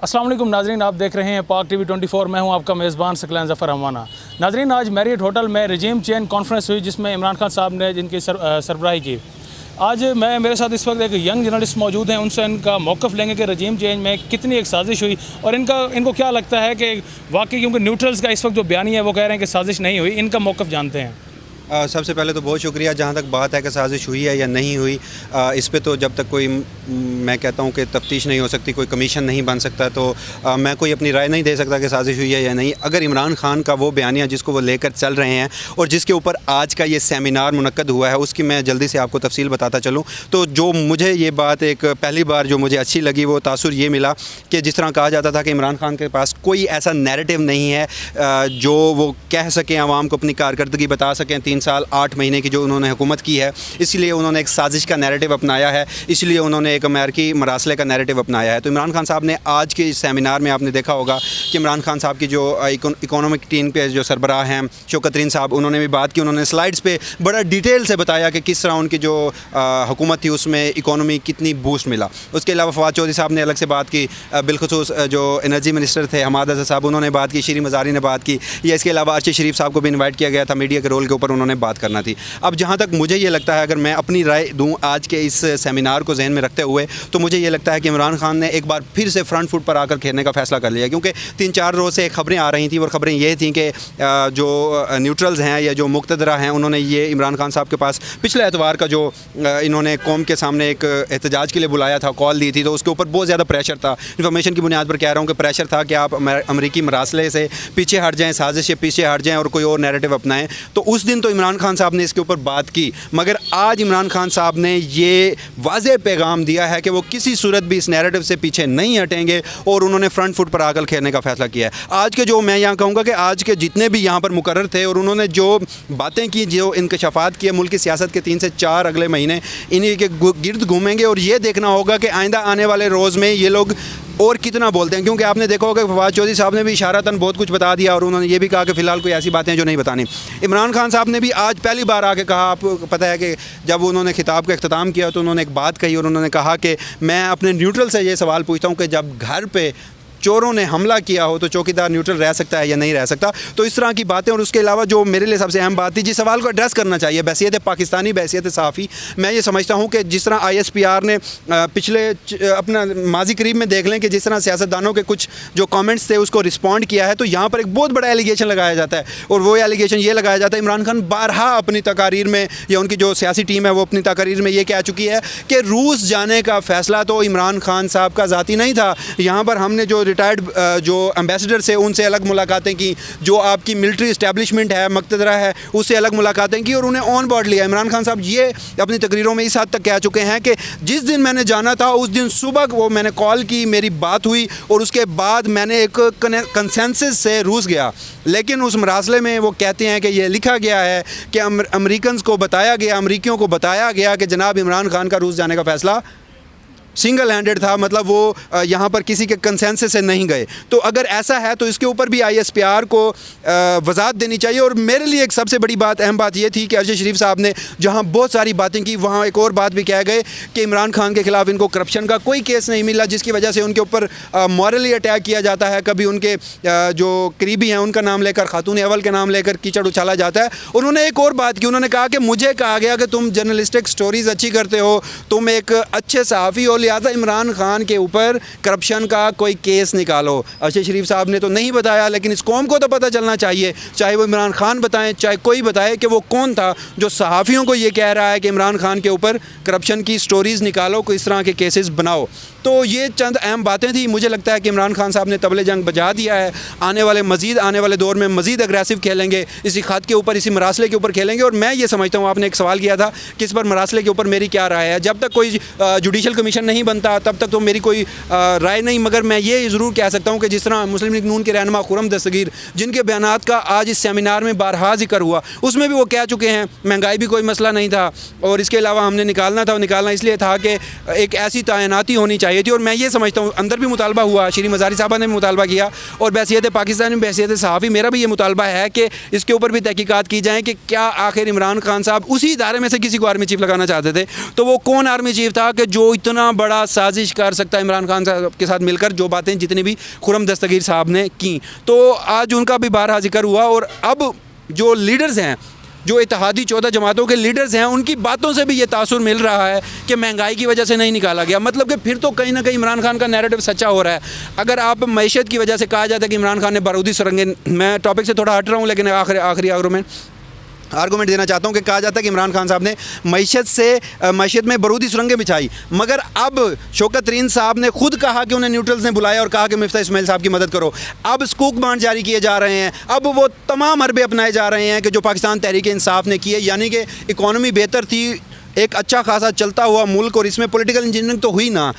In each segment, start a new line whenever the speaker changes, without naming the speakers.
अस्सलाम वालेकुम नाजरीन, आप देख रहे हैं पाक टीवी 24। मैं हूं आपका मेज़बान सकलैन ज़फ़र अमाना। नाजरीन, आज मैरियट होटल में रजीम चेंज कॉन्फ्रेंस हुई जिसमें इमरान खान साहब ने जिनकी सरबराही की। आज मेरे साथ इस वक्त एक यंग जर्नलिस्ट मौजूद हैं, उनसे इनका मौक़िफ़ लेंगे कि रजीम चेंज में कितनी एक साजिश हुई और इनको क्या लगता है कि वाकई, क्योंकि न्यूट्रल्स का इस वक्त जो बयानी है वो कह रहे हैं कि साजिश नहीं हुई। इनका मौक़िफ़ जानते हैं।
सबसे पहले तो बहुत शुक्रिया। जहाँ तक बात है कि साजिश हुई है या नहीं हुई, इस पे तो जब तक कोई मैं कहता हूँ कि तफ्तीश नहीं हो सकती, कोई कमीशन नहीं बन सकता, तो मैं कोई अपनी राय नहीं दे सकता कि साजिश हुई है या नहीं। अगर इमरान खान का वो बयानिया जिसको वो लेकर चल रहे हैं और जिसके ऊपर आज का ये सेमिनार मुनक्कद हुआ है, उसकी मैं जल्दी से आपको तफसील बताता चलूँ। तो जो मुझे ये बात एक पहली बार जो मुझे अच्छी लगी वो तासुर ये मिला कि जिस तरह कहा जाता था कि इमरान खान के पास कोई ऐसा नैरेटिव नहीं है जो वो कह सकें, आवाम को अपनी कारकर्दगी बता सकें। 3 साल 8 महीने की जो उन्होंने हुकूमत की है, इसलिए उन्होंने एक साजिश का नैरेटिव अपनाया है, इसलिए उन्होंने एक अमेरिकी मरासले का नैरेटिव अपनाया है। तो इमरान खान साहब ने आज के इस सेमिनार में आपने देखा होगा कि इमरान खान साहब की जो इकोनॉमिक टीम के जो सरबराह हैं शौकत तरीन साहब, उन्होंने भी बात की। उन्होंने स्लाइड्स पे बड़ा डिटेल से बताया कि किस तरह उनकी जो हुकूमत थी उसमें इकोनॉमी कितनी बूस्ट मिला। उसके अलावा फवाद चौधरी साहब ने अलग से बात की, बिलखुसूस जो एनर्जी मिनिस्टर थे हमाद अज़हर साहब, उन्होंने बात की, शीरी मज़ारी ने बात की, या इसके अलावा अर्शी शरीफ साहब को भी इन्वाइट किया गया था। मीडिया के रोल के ऊपर उन्होंने बात करना थी। अब जहाँ तक मुझे ये लगता है, अगर मैं अपनी राय दूँ आज के इस सेमिनार को जहन में रखते हुए, तो मुझे ये लगता है कि इमरान खान ने एक बार फिर से फ्रंट फुट पर आकर खेलने का फ़ैसला कर लिया, क्योंकि 3-4 रोज़ से खबरें आ रही थी और ख़बरें ये थी कि जो न्यूट्रल्स हैं या जो मुक़तदरा हैं, उन्होंने ये इमरान खान साहब के पास पिछले एतवार का जो इन्होंने कौम के सामने एक एहतजाज के लिए बुलाया था, कॉल दी थी, तो उसके ऊपर बहुत ज़्यादा प्रेशर था। इन्फॉर्मेशन की बुनियाद पर कह रहा हूँ कि प्रेशर था कि आप अमरीकी मरासले से पीछे हट जाएँ, साजिश से पीछे हट जाएँ और कोई और नैरेटिव अपनाएँ। तो उस दिन तो इमरान खान साहब ने इसके ऊपर बात की, मगर आज इमरान खान साहब ने ये वाज़ेह पैगाम दिया है कि वो किसी सूरत भी इस नैरेटिव से पीछे नहीं हटेंगे और उन्होंने फ्रंट फुट पर आकर खेलने का फ़ैसला किया है। आज के जो मैं यहाँ कहूँगा कि आज के जितने भी यहाँ पर मुकर्रर थे और उन्होंने जो बातें की, जो इंकशाफात किए, मुल्क की सियासत के 3 से 4 अगले महीने इन्हीं के गिर्द घूमेंगे और ये देखना होगा कि आइंदा आने वाले रोज़ में ये लोग और कितना बोलते हैं। क्योंकि आपने देखा होगा कि फवाद चौधरी साहब ने भी इशारतन बहुत कुछ बता दिया और उन्होंने ये भी कहा कि फ़िलहाल कोई ऐसी बातें जो नहीं बतानी। इमरान खान साहब ने भी आज पहली बार आके कहा, आपको पता है कि जब उन्होंने खिताब का इख्तिताम किया तो उन्होंने एक बात कही और उन्होंने कहा कि मैं अपने न्यूट्रल से ये सवाल पूछता हूँ कि जब घर पे चोरों ने हमला किया हो तो चौकीदार न्यूट्रल रह सकता है या नहीं रह सकता। तो इस तरह की बातें। और उसके अलावा जो मेरे लिए सबसे अहम बात थी, जिस सवाल को एड्रेस करना चाहिए बहसियत पाकिस्तानी, बहसियत सहाफ़ी, मैं ये समझता हूँ कि जिस तरह ISPR ने पिछले अपना माजी करीब में देख लें कि जिस तरह सियासतदानों के कुछ जो कमेंट्स थे उसको रिस्पॉन्ड किया है, तो यहाँ पर एक बहुत बड़ा एलिगेशन लगाया जाता है और वो एलिगेशन ये लगाया जाता है, इमरान खान बारहा अपनी तकारीर में या उनकी जो सियासी टीम है वो अपनी तकारीर में ये कह चुकी है कि रूस जाने का फ़ैसला तो इमरान खान साहब का ज़ाती नहीं था। यहाँ पर हमने जो रिटायर्ड जो एम्बेसडर से उनसे अलग मुलाकातें की, जो आपकी मिलिट्री इस्टेब्लिशमेंट है, मक़तदरा है, उससे अलग मुलाकातें की और उन्हें ऑन बोर्ड लिया। इमरान खान साहब ये अपनी तकरीरों में इस हद तक कह चुके हैं कि जिस दिन मैंने जाना था उस दिन सुबह वो मैंने कॉल की, मेरी बात हुई और उसके बाद मैंने एक कंसेंसस से रूस गया। लेकिन उस मरासले में वो कहते हैं कि ये लिखा गया है कि अमरीकन्स को बताया गया, अमरीकियों को बताया गया कि जनाब इमरान खान का रूस जाने का फ़ैसला सिंगल हैंडेड था, मतलब वो यहाँ पर किसी के कंसेंसस से नहीं गए। तो अगर ऐसा है तो इसके ऊपर भी ISPR को वजाहत देनी चाहिए। और मेरे लिए एक सबसे बड़ी बात, अहम बात ये थी कि अर्शी शरीफ साहब ने जहाँ बहुत सारी बातें की, वहाँ एक और बात भी कह गए कि इमरान खान के ख़िलाफ़ इनको करप्शन का कोई केस नहीं मिला, जिसकी वजह से उनके ऊपर मॉरली अटैक किया जाता है। कभी उनके जो करीबी हैं उनका नाम लेकर, खातून अव्वल के नाम लेकर कीचड़ उछाला जाता है। उन्होंने एक और बात की, उन्होंने कहा कि मुझे कहा गया कि तुम जर्नलिस्टिक स्टोरीज़ अच्छी करते हो, तुम एक अच्छे सहाफ़ी हो, लिहाजा इमरान खान के ऊपर करप्शन का कोई केस निकालो। अर्शी शरीफ साहब ने तो नहीं बताया, लेकिन इस कौम को तो पता चलना चाहिए, चाहे वो इमरान खान बताएं चाहे कोई बताए, कि वो कौन था जो सहाफ़ियों को ये कह रहा है कि इमरान खान के ऊपर करप्शन की स्टोरीज़ निकालो, कोई इस तरह के केसेस बनाओ। तो ये चंद अहम बातें थी। मुझे लगता है कि इमरान खान साहब ने तबले जंग बजा दिया है। आने वाले दौर में मज़ीद अग्रेसिव खेलेंगे, इसी ख़त के ऊपर, इसी मरासले के ऊपर खेलेंगे। और मैं ये समझता हूँ, आपने एक सवाल किया था कि इस पर मरासले के ऊपर मेरी क्या राय है। जब तक कोई जुडिशल कमीशन नहीं बनता तब तक तो मेरी कोई राय नहीं, मगर मैं ये ज़रूर कह सकता हूँ कि जिस तरह मुस्लिम लीग नून के रहनुमा खुर्रम दस्तगीर, जिनके बयानात का आज इस सेमिनार में बारहा जिक्र हुआ, उसमें भी वो कह चुके हैं महंगाई भी कोई मसला नहीं था और इसके अलावा हमने निकालना इसलिए था कि एक ऐसी तैनाती होनी चाहिए थी। और मैं ये समझता हूँ अंदर भी मुतालबा हुआ, शीरी मज़ारी साहबा ने भी मुतालबा किया और बहसियत पाकिस्तान में बहसियत सहाफ़ी मेरा भी ये मुतालबा है कि इसके ऊपर भी तहकीकात की जाए कि क्या आखिर इमरान खान साहब उसी इदारे में से किसी को आर्मी चीफ़ लगाना चाहते थे, तो वो कौन आर्मी चीफ़ था कि जो इतना
बड़ा साजिश कर सकता है इमरान खान साहब के साथ मिलकर, जो बातें जितनी भी खुर्रम दस्तगीर साहब ने की। तो आज उनका भी बारहा जिक्र हुआ और अब जो लीडर्स हैं, जो इत्तेहादी 14 जमातों के लीडर्स हैं, उनकी बातों से भी ये तासुर मिल रहा है कि महंगाई की वजह से नहीं निकाला गया। मतलब कि फिर तो कहीं ना कहीं इमरान खान का नैरेटिव सच्चा हो रहा है। अगर आप मैशत की वजह से कहा जाता है कि इमरान खान ने बारूदी सुरंगें, मैं टॉपिक से थोड़ा हट रहा हूँ लेकिन आखिरी आर्गूमेंट देना चाहता हूँ कि कहा जाता है कि इमरान खान साहब ने मैशत में बारूदी सुरंगें बिछाई, मगर अब शौकत तरीन साहब ने खुद कहा कि उन्हें न्यूट्रल्स ने बुलाया और कहा कि मिफ्ता इस्माइल साहब की मदद करो। अब स्कूक बांड जारी किए जा रहे हैं, अब वो तमाम हरबे अपनाए जा रहे हैं कि जो पाकिस्तान तहरीक इंसाफ ने किए, यानी कि इकॉनमी बेहतर थी, एक अच्छा खासा चलता हुआ मुल्क, और इसमें पॉलिटिकल इंजीनियरिंग तो हुई ना।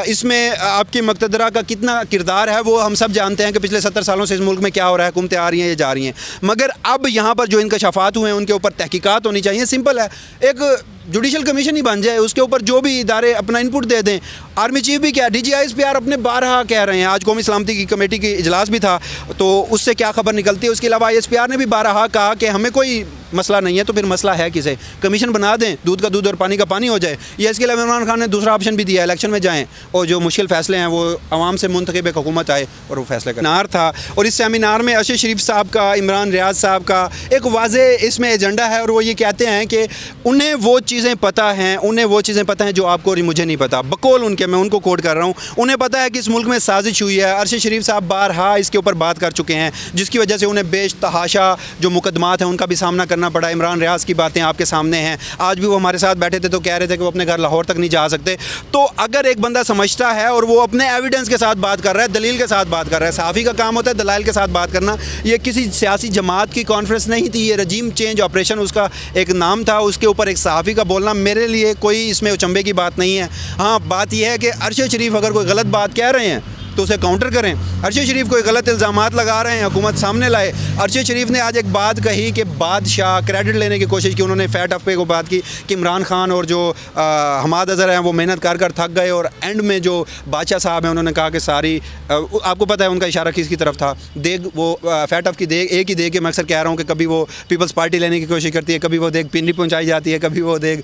इसमें आपकी मक़तदरा का कितना किरदार है वो हम सब जानते हैं कि पिछले 70 सालों से इस मुल्क में क्या हो रहा है, हुकूमतें आ रही हैं, ये जा रही हैं। मगर अब यहाँ पर जो इंकशाफात हुए हैं उनके ऊपर तहकीकात होनी चाहिए। सिंपल है, एक जुडिशल कमीशन ही बन जाए, उसके ऊपर जो भी इदारे अपना इनपुट दे दें। आर्मी चीफ भी क्या, DGISPR अपने बारहा कह रहे हैं। आज कौमी सलामती की कमेटी की इजलास भी था, तो उससे क्या खबर निकलती है। उसके अलावा ISPR ने भी बारहा कहा कि हमें कोई मसला नहीं है, तो फिर मसला है किसे, कमीशन बना दें, दूध का दूध और पानी का पानी हो जाए। या इसके अलावा इमरान खान ने दूसरा ऑप्शन भी दिया, इलेक्शन में जाएँ और जो मुश्किल फ़ैसले हैं वो आवाम से मुंतखब एक हुकूमत आए और वो फैसले करें। सेमिनार था और इस सेमिनार में अरशद शरीफ साहब का, इमरान रियाज साहब का एक वाज़े इसमें एजेंडा है, और वो ये कहते हैं कि उन्हें वो चीज़ें पता हैं, उन्हें वो चीज़ें पता हैं जो आपको और मुझे नहीं पता। बकौल उनके, मैं उनको कोट कर रहा हूँ, उन्हें पता है कि इस मुल्क में साजिश हुई है। अरशद शरीफ साहब बारहा इसके ऊपर बात कर चुके हैं, जिसकी वजह से उन्हें बेतहाशा जो मुकदमात हैं उनका भी सामना करना पड़ा। इमरान रियाज की बातें आपके सामने हैं, आज भी वो हमारे साथ बैठे थे तो कह रहे थे कि वो अपने घर लाहौर तक नहीं जा सकते। तो अगर एक बंदा समझता है और वो अपने एविडेंस के साथ बात कर रहा है, दलील के साथ बात कर रहा है, सहाफ़ी का काम होता है दलाइल के साथ बात करना। ये किसी सियासी जमात की कॉन्फ्रेंस नहीं थी, ये रजीम चेंज ऑपरेशन उसका एक नाम था, उसके ऊपर एक सहाफ़ी का बोलना मेरे लिए कोई इसमें उचंबे की बात नहीं है। हाँ, बात यह है कि अरशद शरीफ अगर कोई गलत बात कह रहे हैं तो उसे काउंटर करें। अरशद शरीफ कोई गलत इल्ज़ामात लगा रहे हैं, हुकूमत सामने लाए। अरशद शरीफ ने आज एक बात कही कि बादशाह क्रेडिट लेने की कोशिश की, उन्होंने फैट अफ़े को बात की कि इमरान खान और जो हमाद अज़हर हैं वो मेहनत कर कर थक गए, और एंड में जो बादशाह साहब हैं उन्होंने कहा कि सारी आपको पता है उनका इशारा किसकी तरफ था, देग वो फैट अफ़ की देग, एक ही देग के मैं अक्सर कह रहा हूँ कि कभी वो पीपल्स पार्टी लेने की कोशिश करती है, कभी वो देग पिंडी पहुँचाई जाती है, कभी वो देग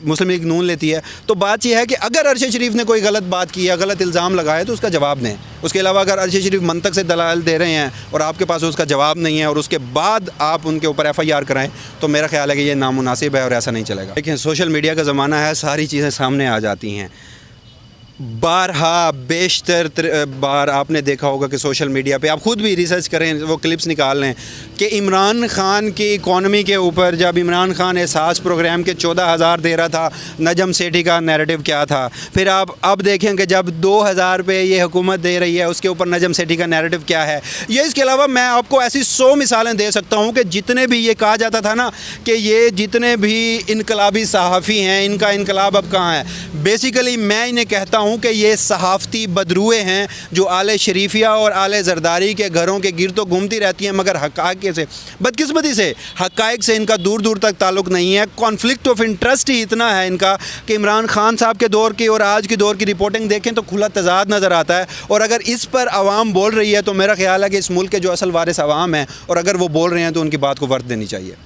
मुस्लिम लीग नून लेती है। तो बात यह है कि अगर अरशद शरीफ ने कोई गलत बात की या गलत इल्ज़ाम लगाए तो उसका जवाब दें। उसके अलावा अगर अरशद शरीफ मंतक से दलाल दे रहे हैं और आपके पास उसका जवाब नहीं है और उसके बाद आप उनके ऊपर FIR कराएं, तो मेरा ख्याल है कि ये नामुनासिब है और ऐसा नहीं चलेगा। लेकिन सोशल मीडिया का ज़माना है, सारी चीज़ें सामने आ जाती हैं। बारहा बेशतर बार आपने देखा होगा कि सोशल मीडिया पे आप ख़ुद भी रिसर्च करें, वो क्लिप्स निकाल लें कि इमरान खान की इकॉनमी के ऊपर जब इमरान खान एहसास प्रोग्राम के 14,000 दे रहा था, नजम सेठी का नैरेटिव क्या था। फिर आप अब देखें कि जब 2,000 रुपये ये हुकूमत दे रही है, उसके ऊपर नजम सेठी का नैरेटिव क्या है। ये इसके अलावा मैं आपको ऐसी 100 मिसालें दे सकता हूँ कि जितने भी ये कहा जाता था ना कि ये जितने भी इनकलाबी सहाफ़ी हैं इनका इनकलाब अब कहाँ है। बेसिकली मैं इन्हें कहता हूँ कि ये सहाफ़ती बदरुए हैं जो आले शरीफिया और आले ज़रदारी के घरों के गिर तो घूमती रहती हैं, मगर हक़ाइक़ से, बदकिस्मती से हक़ाइक़ से इनका दूर दूर तक ताल्लुक़ नहीं है। कॉन्फ्लिक्ट ऑफ इंटरेस्ट ही इतना है इनका कि इमरान खान साहब के दौर की और आज की दौर की रिपोर्टिंग देखें तो खुला तज़ाद नज़र आता है। और अगर इस पर आवाम बोल रही है तो मेरा ख्याल है कि इस मुल्क के जो असल वारिस आवाम हैं और अगर वो बोल रहे हैं तो उनकी बात को वर्त देनी चाहिए।